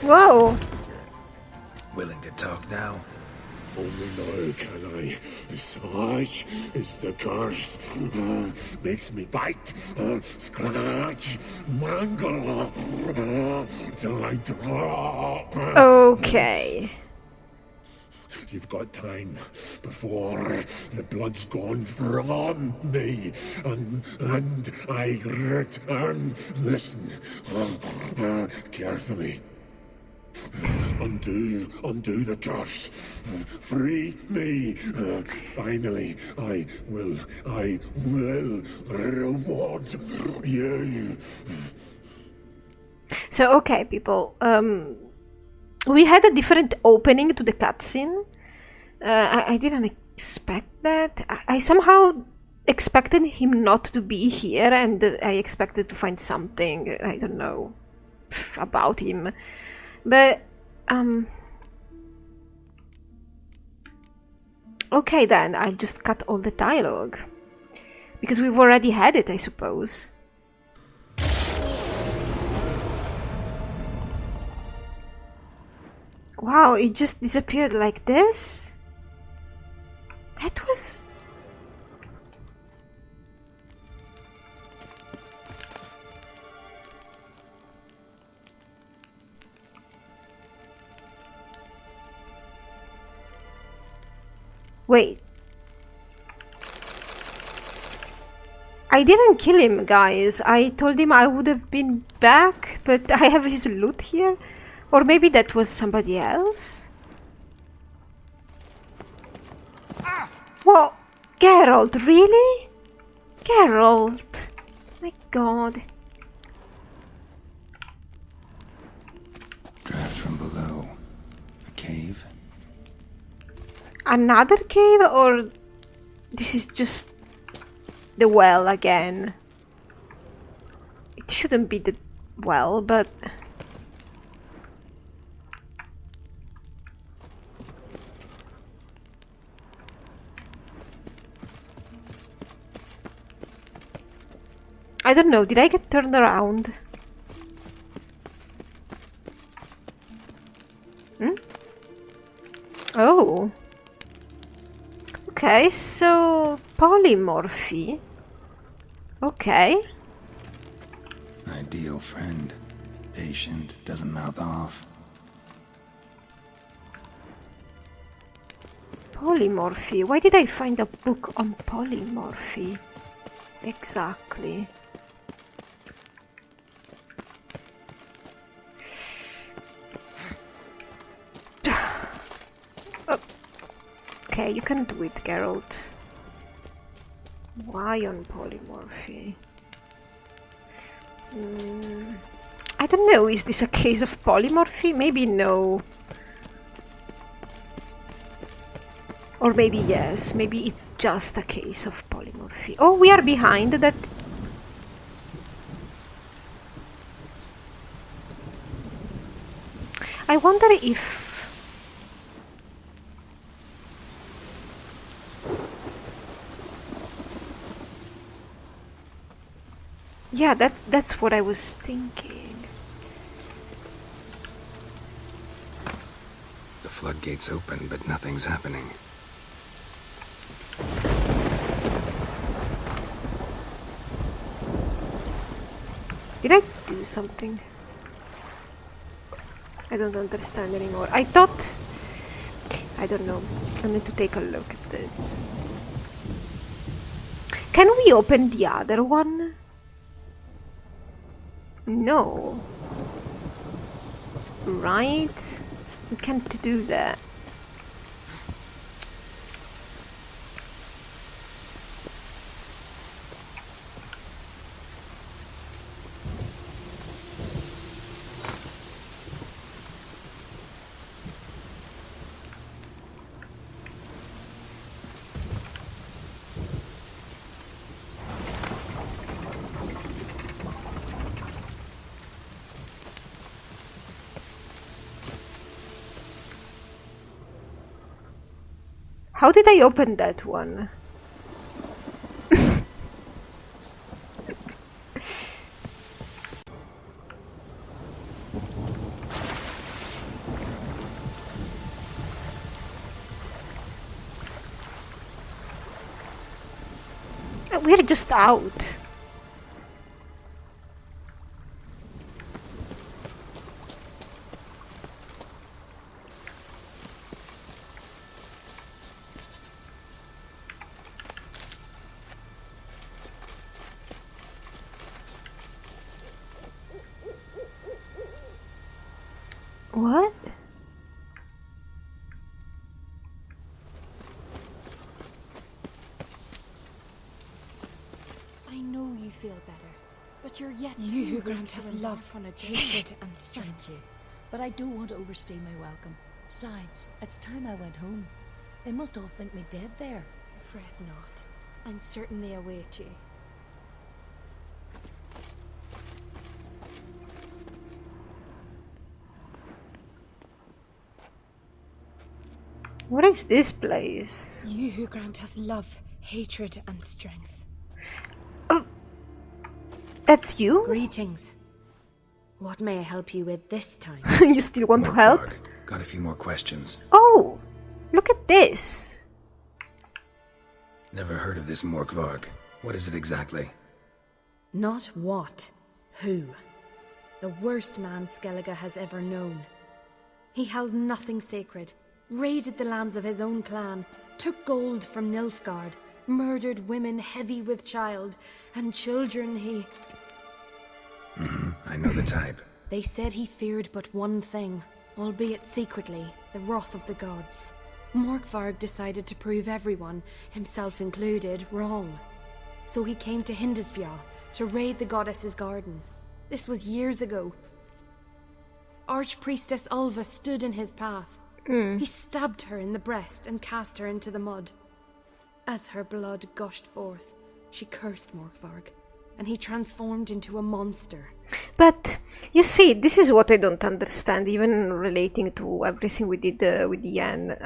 Whoa! Willing to talk now? Only now can I. Such is the curse. Makes me bite, scratch, mangle, till I drop. Okay. You've got time before the blood's gone from me, and I return. Listen, carefully. Undo the curse. Free me. Finally, I will reward you. So, okay, people. We had a different opening to the cutscene. I didn't expect that. I somehow expected him not to be here, and I expected to find something, I don't know, about him. But, okay then, I'll just cut all the dialogue. Because we've already had it, I suppose. Wow, it just disappeared like this? That was... Wait. I didn't kill him, guys. I told him I would have been back, but I have his loot here. Or maybe that was somebody else? Well, Geralt, really? Geralt! My god. Drafts from below. A cave? Another cave, or this is just the well again? It shouldn't be the well, but... I don't know, did I get turned around? Oh. Okay, so polymorphy. Okay. Ideal friend. Patient, doesn't mouth off. Polymorphy. Why did I find a book on polymorphy? Exactly. Okay, you can do it, Geralt. Why on polymorphy? I don't know, is this a case of polymorphy? Maybe no. Or maybe yes, maybe it's just a case of polymorphy. Oh, we are behind that. I wonder if... Yeah, that's what I was thinking. The floodgates open, but nothing's happening. Did I do something? I don't understand anymore. I thought... I don't know. I need to take a look at this. Can we open the other one? No. Right? We can't do that. How did I open that one? We're just out. What? I know you feel better, but you're yet You too who weak grant to us embark love, on a hatred, journey and strength. You. But I don't want to overstay my welcome. Besides, it's time I went home. They must all think me dead there. Fret not. I'm certain they await you. What is this place? You who grant us love, hatred, and strength. Oh, that's you? Greetings. What may I help you with this time? You still want to help? Morkvarg, got a few more questions. Oh, look at this. Never heard of this Morkvarg. What is it exactly? Not what, who. The worst man Skellige has ever known. He held nothing sacred, raided the lands of his own clan, took gold from Nilfgaard, murdered women heavy with child, and children he... I know the type. They said he feared but one thing, albeit secretly, the wrath of the gods. Morkvarg decided to prove everyone, himself included, wrong. So he came to Hindisvja to raid the goddess's garden. This was years ago. Archpriestess Ulva stood in his path. He stabbed her in the breast and cast her into the mud. As her blood gushed forth, she cursed Morkvarg, and he transformed into a monster. But, you see, this is what I don't understand, even relating to everything we did with Yen.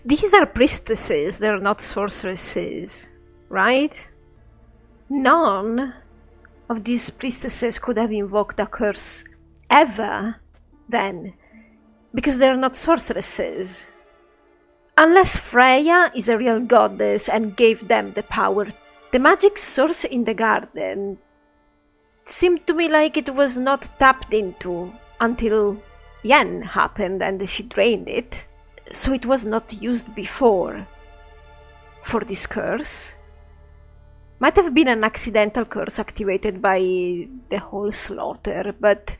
These are priestesses, they're not sorceresses, right? None of these priestesses could have invoked a curse ever then, because they're not sorceresses. Unless Freya is a real goddess and gave them the power. The magic source in the garden seemed to me like it was not tapped into until Yen happened and she drained it, so it was not used before for this curse. Might have been an accidental curse activated by the whole slaughter, but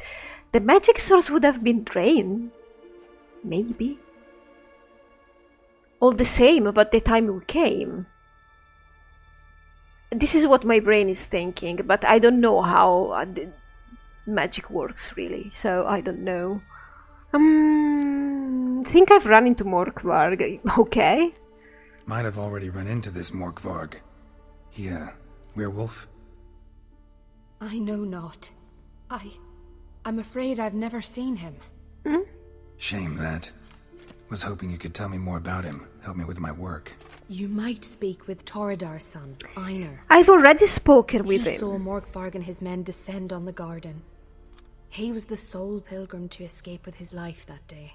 the magic source would have been drained. Maybe. All the same, about the time we came. This is what my brain is thinking, but I don't know how the magic works really, so I don't know. Think I've run into Morkvarg. Okay. Might have already run into this Morkvarg. He, werewolf? I know not. I'm afraid I've never seen him. Shame that. Was hoping you could tell me more about him, help me with my work. You might speak with Toradar's son, Einar. I've already spoken with He him. saw Morkvarg and his men descend on the garden. He was the sole pilgrim to escape with his life that day.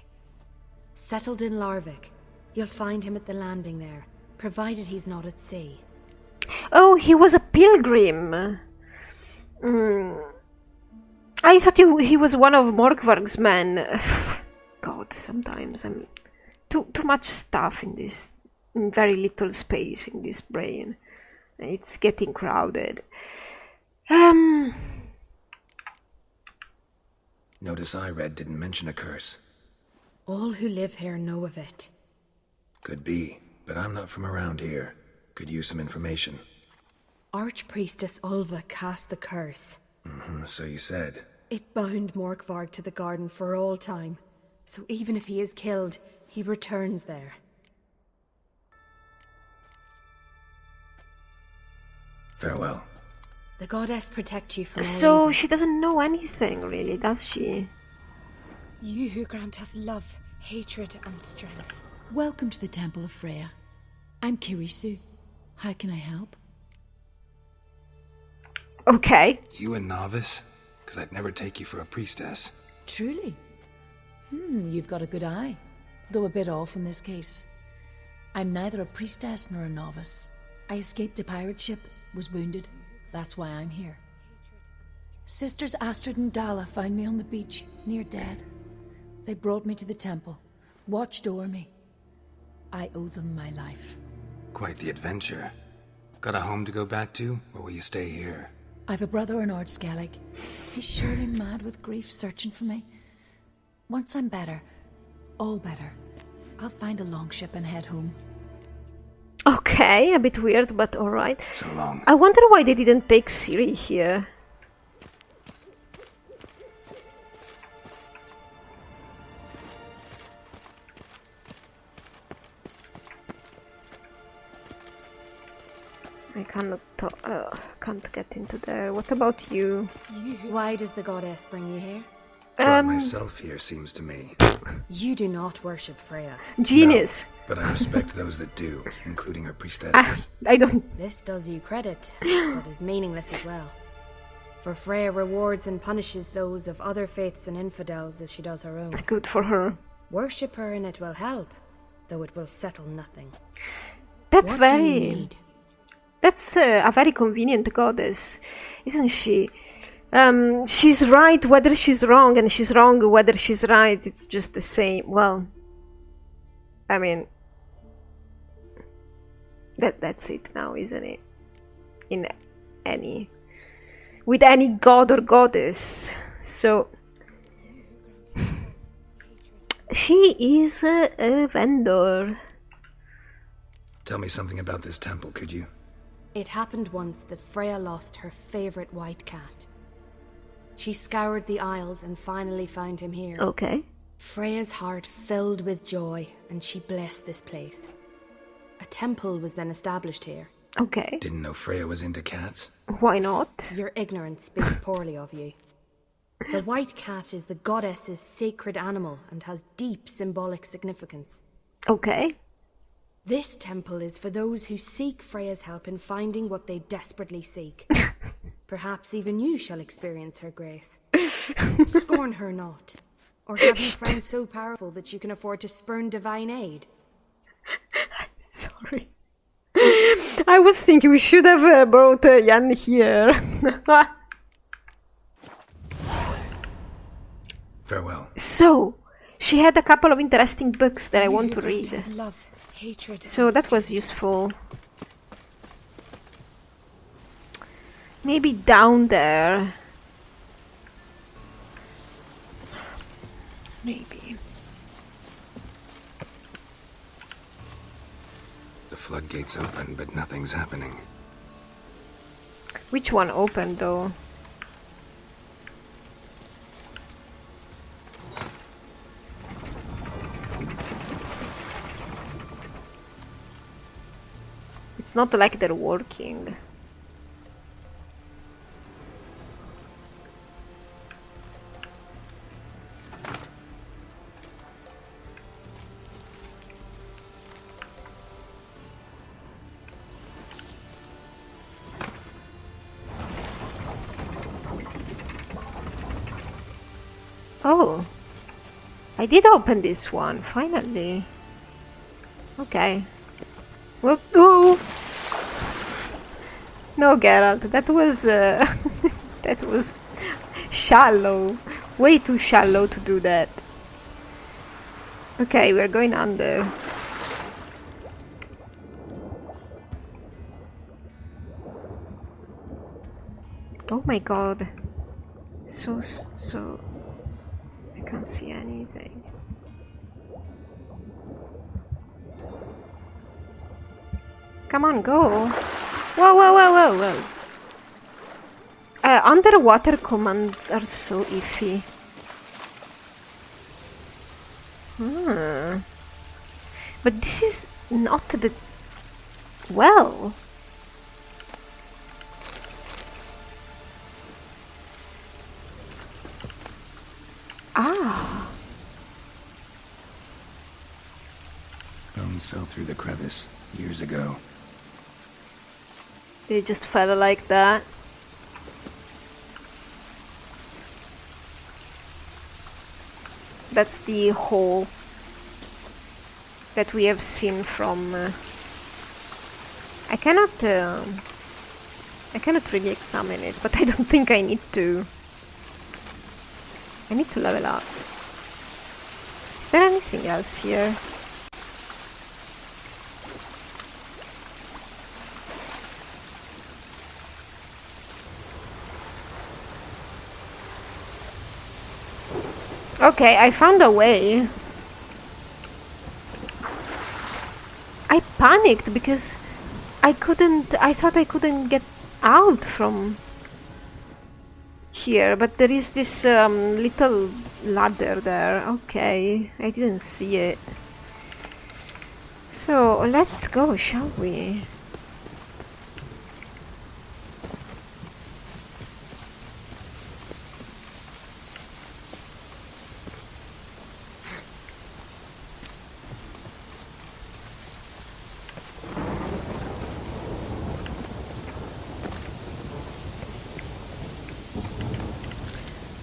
Settled in Larvik, you'll find him at the landing there, provided he's not at sea. Oh, he was a pilgrim. I thought he was one of Morkvarg's men. God, sometimes I'm too much stuff in this, in very little space in this brain. It's getting crowded. Notice I read didn't mention a curse. All who live here know of it. Could be, but I'm not from around here. Could use some information. Archpriestess Ulva cast the curse. So you said. It bound Morkvarg to the garden for all time. So even if he is killed, he returns there. Farewell. The goddess protect you from all So evil. she doesn't know anything really, does she? You who grant us love, hatred, and strength. Welcome to the Temple of Freya. I'm Kirisu. How can I help? Okay. You a novice? Because I'd never take you for a priestess. Truly? You've got a good eye. Though a bit off in this case. I'm neither a priestess nor a novice. I escaped a pirate ship, was wounded. That's why I'm here. Sisters Astrid and Dala found me on the beach, near dead. They brought me to the temple, watched o'er me. I owe them my life. Quite the adventure. Got a home to go back to, or will you stay here? I've a brother in Ardskellig. He's surely mad with grief searching for me. Once I'm better, all better, I'll find a longship and head home. Okay, a bit weird, but alright. So long. I wonder why they didn't take Ciri here. I can't get into there. What about you? Why does the goddess bring you here? Brought myself here, seems to me. You do not worship Freya. Genius. No, but I respect those that do, including her priestesses. I don't. This does you credit, but is meaningless as well. For Freya rewards and punishes those of other faiths and infidels as she does her own. Good for her. Worship her and it will help, though it will settle nothing. That's What do you very. need? That's a very convenient goddess, isn't she? She's right whether she's wrong, and she's wrong whether she's right. It's just the same. Well, I mean, that's it now, isn't it? With any god or goddess. So she is a vendor. Tell me something about this temple, could you? It happened once that Freya lost her favorite white cat. She scoured the Isles and finally found him here. Okay. Freya's heart filled with joy, and she blessed this place. A temple was then established here. Okay. Didn't know Freya was into cats. Why not? Your ignorance speaks poorly of you. The white cat is the goddess's sacred animal and has deep symbolic significance. Okay. This temple is for those who seek Freya's help in finding what they desperately seek. Perhaps even you shall experience her grace. Scorn her not. Or have you friends so powerful that you can afford to spurn divine aid? Sorry. I was thinking we should have brought Jan here. Farewell. So, she had a couple of interesting books that I want to read. His love, hatred, So and that was useful. Maybe down there. Maybe. The floodgates open, but nothing's happening. Which one opened though? It's not like they're working. Oh, I did open this one, finally. Okay. Whoop. Oh! No, Geralt, that was that was shallow. Way too shallow to do that. Okay, we're going under. Oh my god. So I can't see anything. Come on, go. Whoa, whoa, whoa, whoa, whoa. Underwater commands are so iffy. But this is not the... well... Ah. Bones fell through the crevice years ago. They just fell like that. That's the hole that we have seen from I cannot really examine it, but I don't think I need to. I need to level up. Is there anything else here? Okay, I found a way. I panicked because I thought I couldn't get out from here, but there is this little ladder there. Okay, I didn't see it. So let's go, shall we?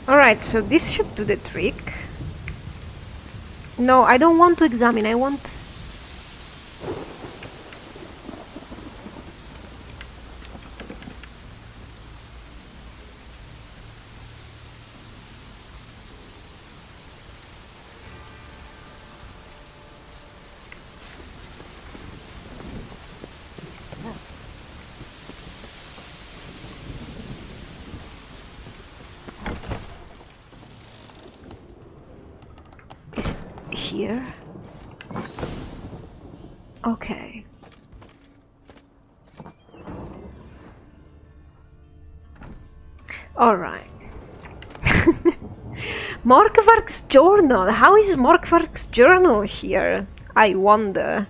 Alright, so this should do the trick. No, I don't want to examine, I want... here. Okay. Alright. Morkvarg's journal. How is Morkvarg's journal here? I wonder.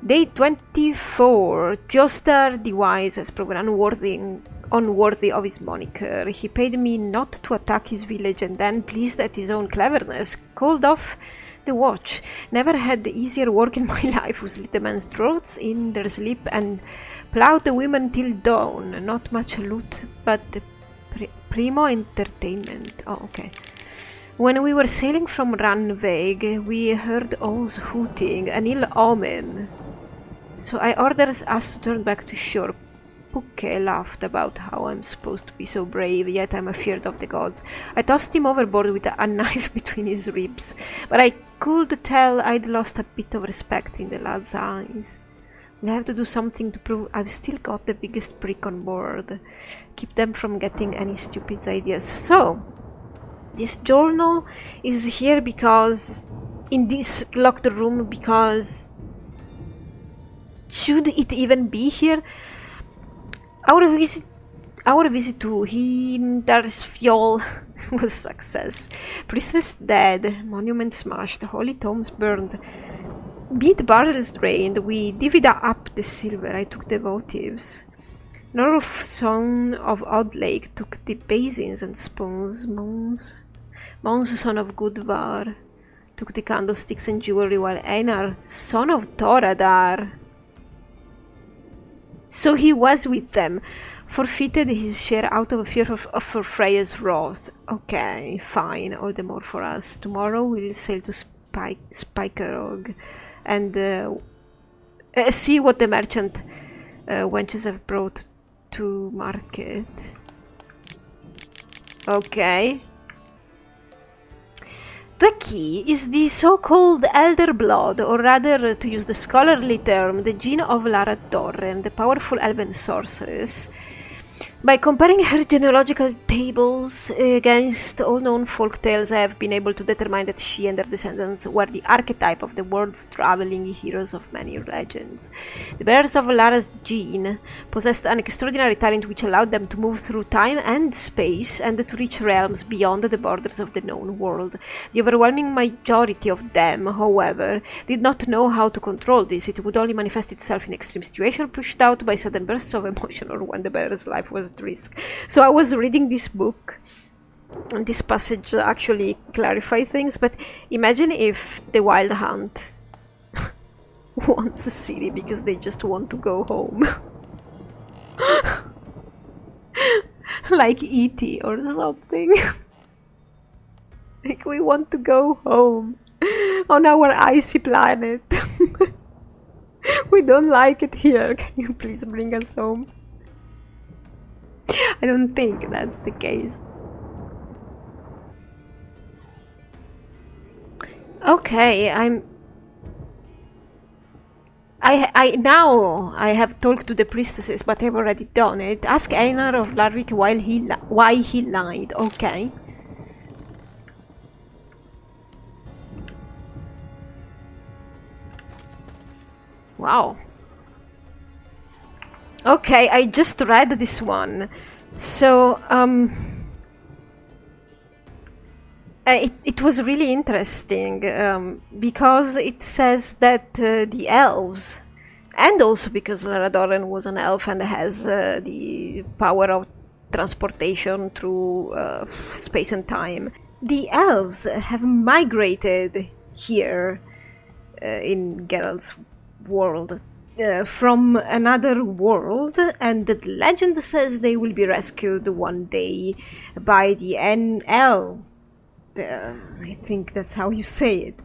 Day 24. Jostar the Wise has proven unworthy of his moniker. He paid me not to attack his village and then, pleased at his own cleverness, called off the watch. Never had easier work in my life, who slit the men's throats in their sleep and plowed the women till dawn. Not much loot, but primo entertainment. Oh, okay. When we were sailing from Ranveig, we heard owls hooting, an ill omen. So I ordered us to turn back to shore. Puke laughed about how I'm supposed to be so brave, yet I'm afeard of the gods. I tossed him overboard with a knife between his ribs, but I could tell I'd lost a bit of respect in the lad's eyes. We'll have to do something to prove I've still got the biggest prick on board. Keep them from getting any stupid ideas. So, this journal is here because... in this locked room because... should it even be here? Our visit to Hindarsfjall was success. Priestess dead, monument smashed, holy tomes burned, bead barrels drained. We divvied up the silver. I took the votives. Norulf, son of Odd Lake, took the basins and spoons. Mons, son of Gudvar, took the candlesticks and jewelry, while Einar, son of Thoradar, so he was with them, forfeited his share out of fear of Freya's wrath. Okay, fine, all the more for us. Tomorrow we'll sail to Spikerog and see what the merchant wenches have brought to market. Okay. The key is the so-called Elder Blood, or rather, to use the scholarly term, the gene of Lara Torren, the powerful elven sorceress. By comparing her genealogical tables against all known folk tales, I have been able to determine that she and her descendants were the archetype of the world's traveling heroes of many legends. The bearers of Lara's gene possessed an extraordinary talent which allowed them to move through time and space and to reach realms beyond the borders of the known world. The overwhelming majority of them, however, did not know how to control this. It would only manifest itself in extreme situations, pushed out by sudden bursts of emotion or when the bearer's life was at risk. So I was reading this book and this passage actually clarified things, but imagine if the Wild Hunt wants a city because they just want to go home. Like E.T. or something. Like, we want to go home on our icy planet. We don't like it here. Can you please bring us home? I don't think that's the case. Okay, I now I have talked to the priestesses, but I've already done it. Ask Einar or Larvik why he lied. Okay. Wow. Okay, I just read this one. So, it was really interesting because it says that the elves, and also because Lara Doren was an elf and has the power of transportation through space and time, the elves have migrated here in Geralt's world from another world, and the legend says they will be rescued one day by the NL. I think that's how you say it,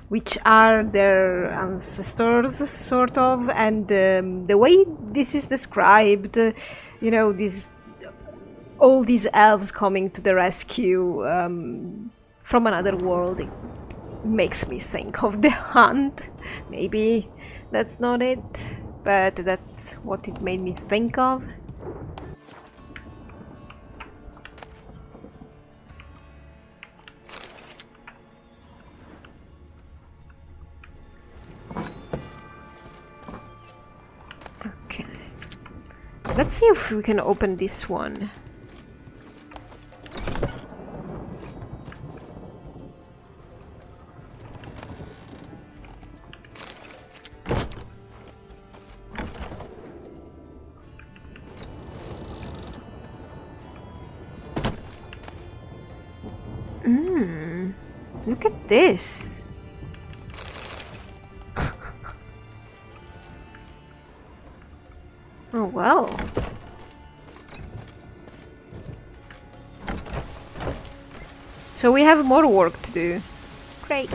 which are their ancestors, sort of, and the way this is described, you know, all these elves coming to the rescue from another world, it makes me think of the Hunt. Maybe that's not it, but that's what it made me think of. Okay. Let's see if we can open this one. Look at this. Oh well. So we have more work to do. Great.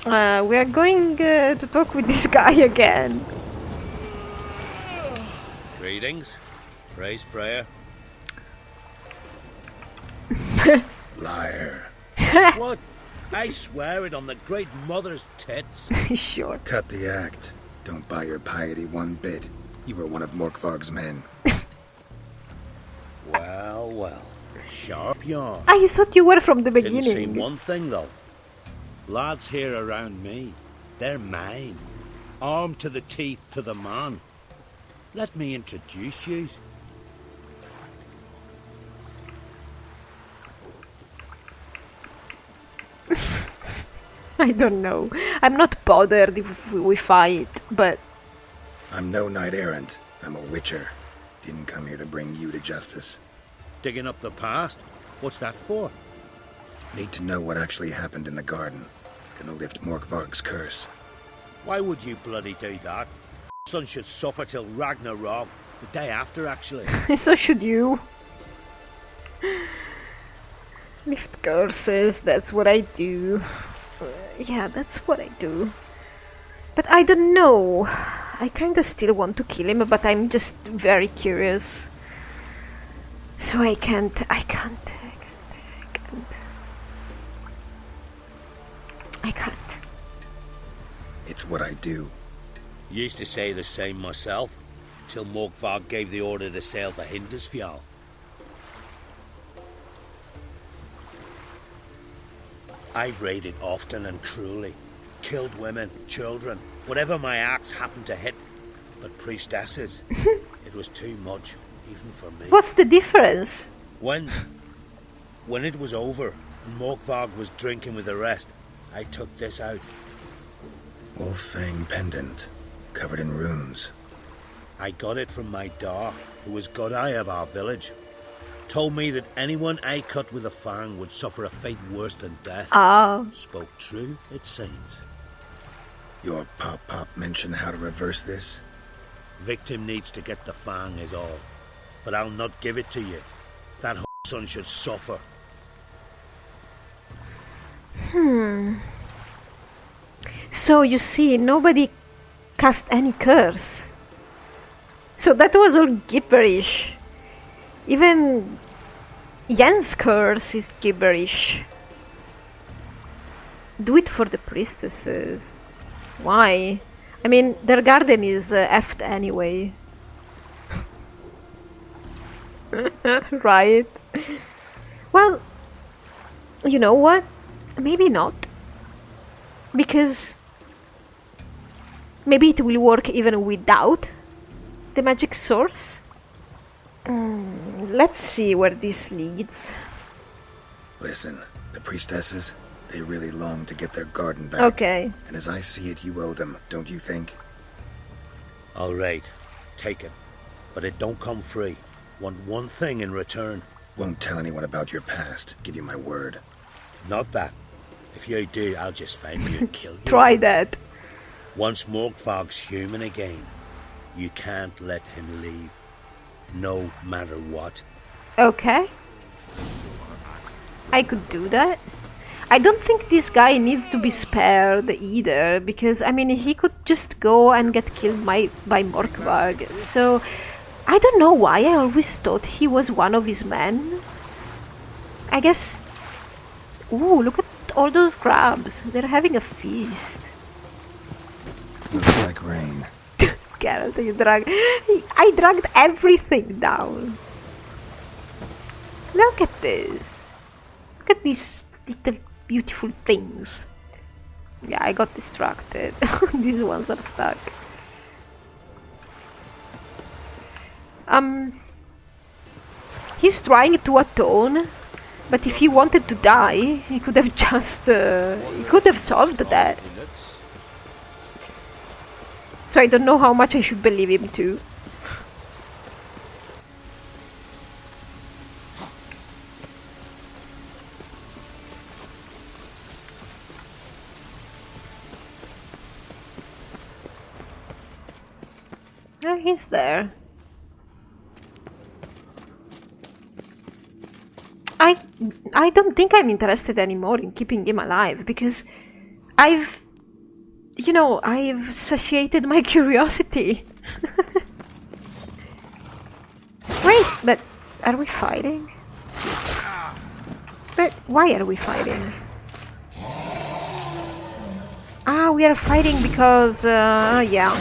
We are going to talk with this guy again. Greetings. Praise Freya. Liar. What? I swear it on the Great Mother's tits. Sure. Cut the act. Don't buy your piety one bit. You were one of Morkvarg's men. Well, well. Sharp yarn. I thought you were from the Didn't beginning. seem one thing, though. Lads here around me, they're mine. Armed to the teeth to the man. Let me introduce you. I don't know. I'm not bothered if we fight, but... I'm no knight errant. I'm a witcher. Didn't come here to bring you to justice. Digging up the past? What's that for? Need to know what actually happened in the garden. Gonna lift Morkvarg's curse. Why would you bloody do that? Son should suffer till Ragnarok. The day after, actually. So should you. Lift curses, that's what I do. Yeah, that's what I do. But I don't know. I kinda still want to kill him, but I'm just very curious. So I can't. It's what I do. Used to say the same myself, till Morkvarg gave the order to sail for Hindisfjall. I raided often and cruelly, killed women, children, whatever my axe happened to hit. But priestesses, it was too much, even for me. What's the difference? When it was over and Morkvarg was drinking with the rest, I took this out. Wolf-fang pendant, covered in runes. I got it from my Dar, who was god eye of our village. Told me that anyone I cut with a fang would suffer a fate worse than death. Oh. Spoke true, it seems. Your pop mentioned how to reverse this? Victim needs to get the fang is all. But I'll not give it to you. That son should suffer. So you see, nobody cast any curse. So that was all gibberish. Even Yen's curse is gibberish. Do it for the priestesses. Why? I mean, their garden is effed anyway. Right? Well, you know what? Maybe not. Because maybe it will work even without the magic source. Let's see where this leads. Listen, the priestesses, they really long to get their garden back. Okay. And as I see it, you owe them, don't you think? All right, take it. But it don't come free. Want one thing in return. Won't tell anyone about your past, give you my word. Not that. If you do, I'll just find you and kill you. Try that. Once Morkvarg's human again, you can't let him leave. No matter what. Okay. I could do that. I don't think this guy needs to be spared either, because, I mean, he could just go and get killed by Morkvarg. So, I don't know why I always thought he was one of his men. I guess... Ooh, look at all those crabs. They're having a feast. Looks like rain. Geralt, I dragged everything down. Look at this. Look at these little beautiful things. Yeah, I got distracted. These ones are stuck. He's trying to atone, but if he wanted to die, he could have just he could have solved that. So I don't know how much I should believe him too. Oh, he's there. I don't think I'm interested anymore in keeping him alive, because I've satiated my curiosity. Wait, but are we fighting? But why are we fighting? Ah, we are fighting because, yeah.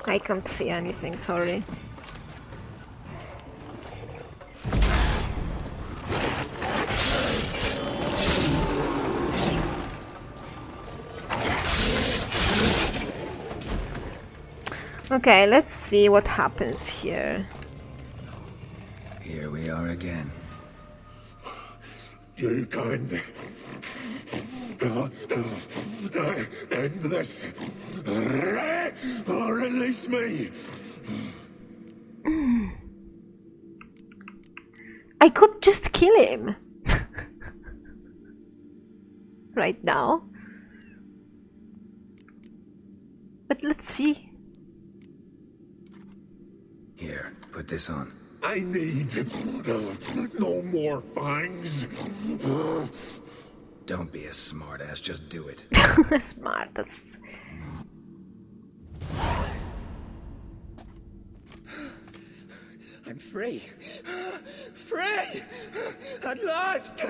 I can't see anything, sorry. Okay, let's see what happens here. Here we are again. You can't end this, or release me. I could just kill him right now, but let's see. Here, put this on. I need no more fangs. Don't be a smartass, just do it. Smart, that's... I'm free. Free! At last!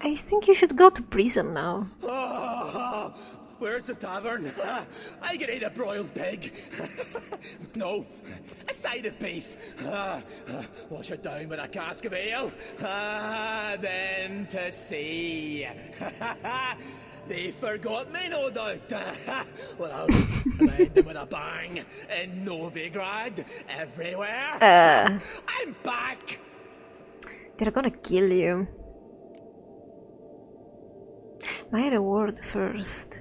I think you should go to prison now. Oh, where's the tavern? I can eat a broiled pig. No, a side of beef. Wash it down with a cask of ale. Then to sea. They forgot me, no doubt. Well, I'll remind them with a bang. In Novigrad, everywhere. I'm back. They're gonna kill you. My reward first.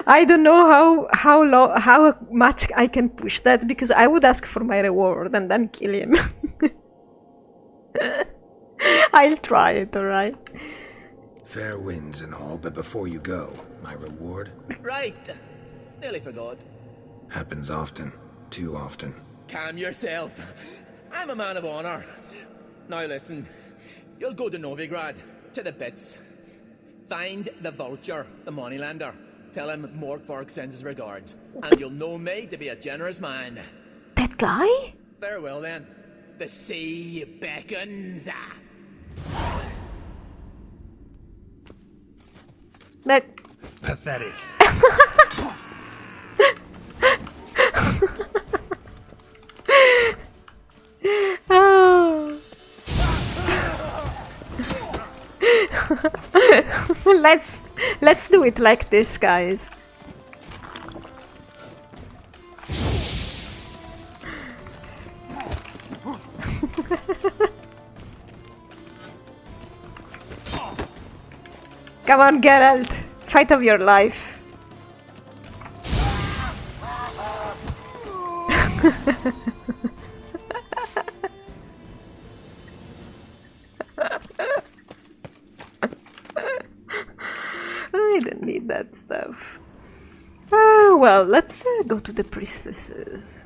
I don't know how much I can push that, because I would ask for my reward and then kill him. I'll try it, alright? Fair winds and all, but before you go, my reward Right. Nearly forgot. happens often. Too often. Calm yourself. I'm a man of honor. Now listen. You'll go to Novigrad, to the bits. Find the vulture, the moneylender. Tell him Morkvarg sends his regards. And you'll know me to be a generous man. That guy? Farewell then. The sea beckons. But Pathetic. oh. let's do it like this, guys. Come on, Geralt. Fight of your life. I don't need that stuff. Well, let's go to the priestesses.